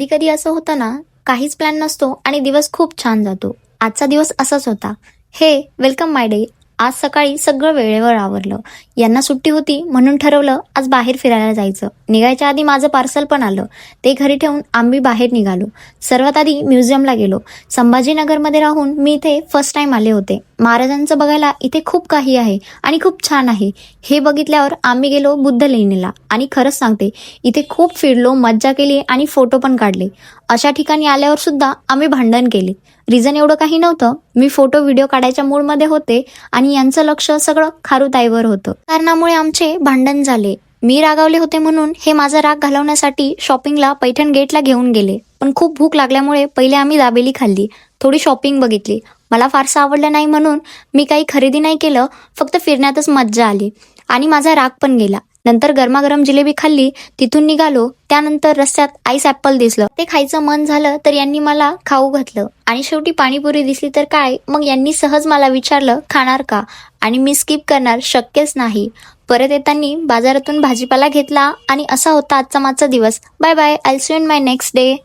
कधी कधी असं होतं ना, काहीच प्लॅन नसतो आणि दिवस खूप छान जातो. आजचा दिवस असाच होता. हे वेलकम माय डे. आज सकाळी सगळं वेळेवर आवरलं. यांना सुट्टी होती म्हणून ठरवलं आज बाहेर फिरायला जायचं. निघायच्या आधी माझं पार्सल पण आलं. ते घरी ठेवून आम्ही बाहेर निघालो. सर्वात आधी म्युझियमला गेलो. संभाजीनगरमध्ये राहून मी इथे फर्स्ट टाइम आले होते. महाराजांचं बघायला इथे खूप काही आहे आणि खूप छान आहे. हे बघितल्यावर आम्ही गेलो बुद्ध लेणीला आणि खरंच सांगते, इथे खूप फिरलो, मज्जा केली आणि फोटो पण काढले. अशा ठिकाणी आल्यावर सुद्धा आम्ही भांडण केले. रिझन एवढं काही नव्हतं. मी फोटो व्हिडिओ काढायच्या मूडमध्ये होते आणि यांचं लक्ष सगळं खारुताईवर होतं. कारणामुळे आमचे भांडण झाले. मी रागावले होते म्हणून हे माझा राग घालवण्यासाठी शॉपिंगला पैठण गेटला घेऊन गेले. पण खूप भूक लागल्यामुळे पहिले आम्ही दाबेली खाल्ली. थोडी शॉपिंग बघितली. मला फारसं आवडलं नाही म्हणून मी काही खरेदी नाही केलं. फक्त फिरण्यातच मज्जा आली आणि माझा राग पण गेला. नंतर गरमागरम जिलेबी खाल्ली. तिथून निघालो. त्यानंतर रस्त्यात आईस ॲपल दिसलं. ते खायचं मन झालं तर यांनी मला खाऊ घातलं आणि शेवटी पाणीपुरी दिसली तर काय, मग यांनी सहज मला विचारलं खाणार का, आणि मी स्किप करणार शक्यच नाही. परत येताना बाजारातून भाजीपाला घेतला आणि असा होता आजचा माझा दिवस. Bye bye. I see you in my next day.